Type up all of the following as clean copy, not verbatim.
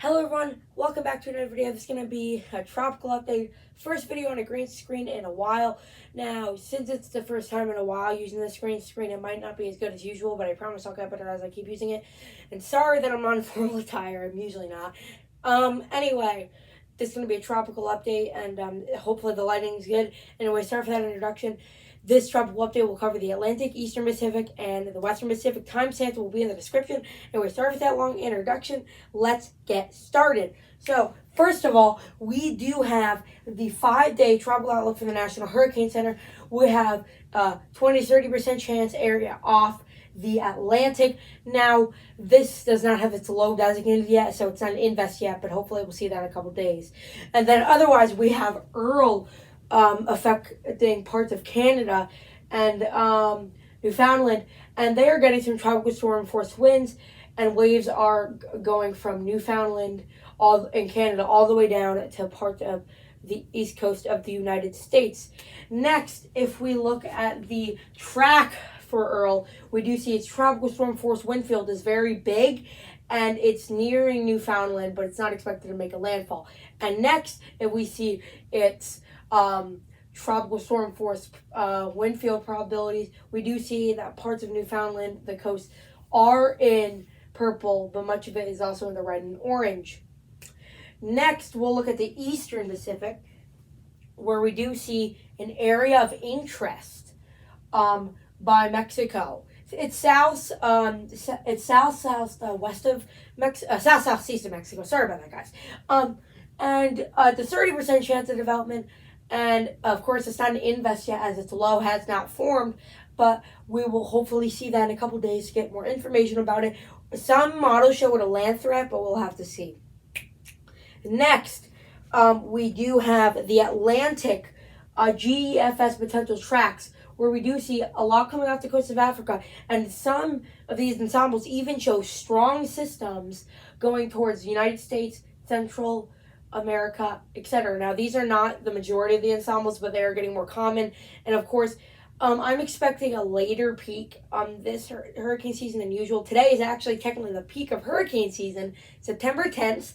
Hello everyone, welcome back to another video. This is going to be a tropical update. First video on a green screen in a while. Now, since it's the first time in a while using this green screen, it might not be as good as usual, but I promise I'll get better as I keep using it. And sorry that I'm on formal attire, I'm usually not. Anyway, this is going to be a tropical update, and hopefully the lighting is good. Anyway, sorry for that introduction. This tropical update will cover the Atlantic, Eastern Pacific, and the Western Pacific. Timestamps will be in the description. Anyway, sorry for that long introduction. Let's get started. So, first of all, we do have the 5-day tropical outlook for the National Hurricane Center. We have 20-30% chance area off the Atlantic. Now, this does not have its low designated yet, so it's not an invest yet, but hopefully we'll see that in a couple days. And then otherwise, we have Earl affecting parts of Canada and Newfoundland, and they are getting some tropical storm force winds, and waves are going from Newfoundland all in Canada all the way down to part of the east coast of the United States. Next, if we look at the track for Earl, we do see its tropical storm force wind field is very big, and it's nearing Newfoundland, but it's not expected to make a landfall. And next, if we see its tropical storm force wind field probabilities, we do see that parts of Newfoundland, the coast, are in purple, but much of it is also in the red and orange. Next, we'll look at the Eastern Pacific, where we do see an area of interest by Mexico. It's south southwest of southeast of Mexico. Sorry about that, guys. And the 30% chance of development, and of course it's not an invest yet as its low has not formed, but we will hopefully see that in a couple days to get more information about it. Some models show it a land threat, but we'll have to see. Next, we do have the Atlantic GEFS potential tracks, where we do see a lot coming off the coast of Africa, and some of these ensembles even show strong systems going towards the United States, Central America, etc. Now, these are not the majority of the ensembles, but they are getting more common. And of course, I'm expecting a later peak on this hurricane season than usual. Today is actually technically the peak of hurricane season, September 10th,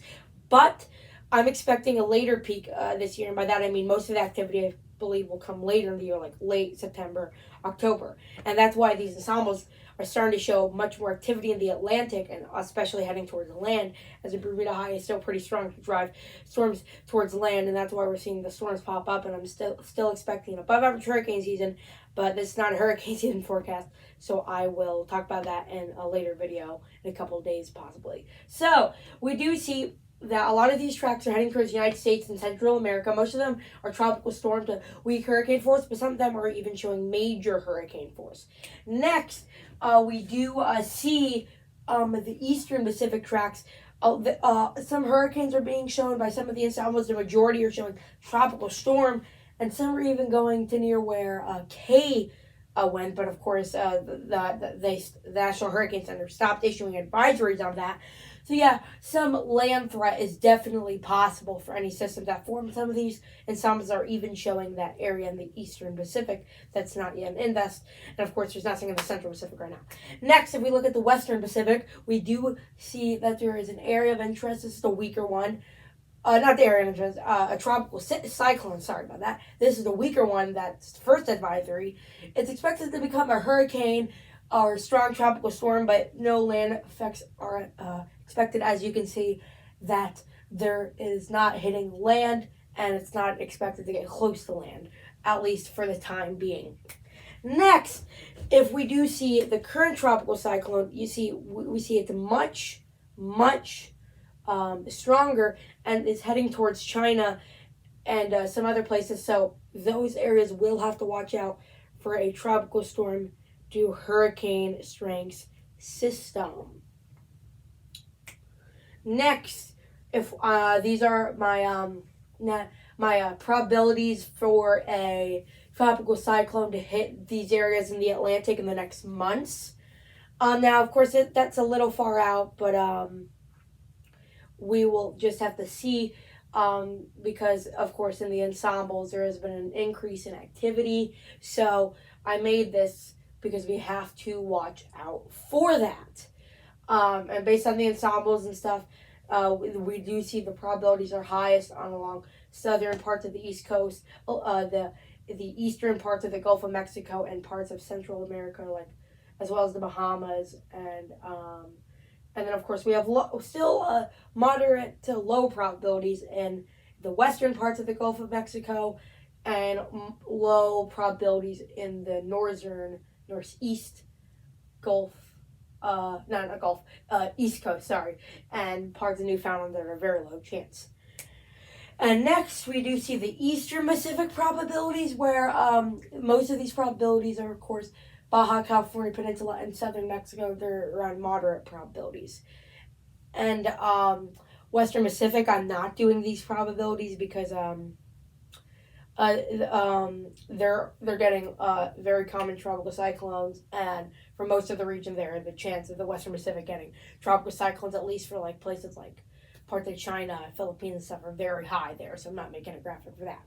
but I'm expecting a later peak this year. And by that, I mean most of the activity, I believe, will come later in the year, like late September, October. And that's why these ensembles are starting to show much more activity in the Atlantic, and especially heading towards the land, as the Bermuda High is still pretty strong to drive storms towards land, and that's why we're seeing the storms pop up. And I'm still expecting an above average hurricane season, but this is not a hurricane season forecast, so I will talk about that in a later video in a couple of days possibly. So we do see that a lot of these tracks are heading towards the United States and Central America. Most of them are tropical storm to weak hurricane force, but some of them are even showing major hurricane force. Next, we do see the Eastern Pacific tracks. Some hurricanes are being shown by some of the ensembles. The majority are showing tropical storm, and some are even going to near where K went. But of course, the National Hurricane Center stopped issuing advisories on that. So yeah, some land threat is definitely possible for any system that form. Some of these ensembles are even showing that area in the Eastern Pacific that's not yet an invest. And of course, there's nothing in the Central Pacific right now. Next, if we look at the Western Pacific, we do see that there is an area of interest. This is the weaker one. Not the area of interest, a tropical cyclone, sorry about that. This is the weaker one, that's first advisory. It's expected to become a hurricane or strong tropical storm, but no land effects are expected. As you can see, that there is not hitting land, and it's not expected to get close to land, at least for the time being. Next, if we do see the current tropical cyclone, we see it's much stronger, and is heading towards China and some other places. So those areas will have to watch out for a tropical storm to hurricane strength system. Next, if these are my probabilities for a tropical cyclone to hit these areas in the Atlantic in the next months. Now, of course, that's a little far out, but we will just have to see, because, of course, in the ensembles, there has been an increase in activity. So I made this because we have to watch out for that. And based on the ensembles and stuff, We do see the probabilities are highest along southern parts of the East Coast, the eastern parts of the Gulf of Mexico, and parts of Central America, like as well as the Bahamas, and then of course we have still moderate to low probabilities in the western parts of the Gulf of Mexico, and low probabilities in the northeast Gulf, not Gulf, East Coast, sorry, and parts of Newfoundland that are a very low chance. And next, we do see the Eastern Pacific probabilities, where most of these probabilities are, of course, Baja California Peninsula and southern Mexico. They're around moderate probabilities. And Western Pacific, I'm not doing these probabilities because they're getting very common tropical cyclones, and for most of the region there, the chance of the Western Pacific getting tropical cyclones, at least for like places like parts of China, Philippines, and stuff, are very high there. So I'm not making a graphic for that.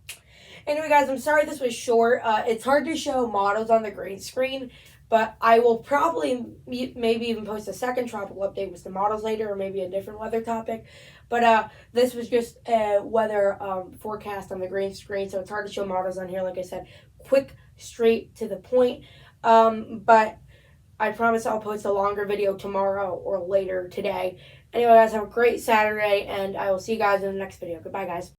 Anyway, guys, I'm sorry this was short. It's hard to show models on the green screen, but I will probably maybe even post a second tropical update with some models later, or maybe a different weather topic. But this was just a weather forecast on the green screen, so it's hard to show models on here. Like I said, quick, straight to the point. But I promise I'll post a longer video tomorrow or later today. Anyway, guys, have a great Saturday, and I will see you guys in the next video. Goodbye, guys.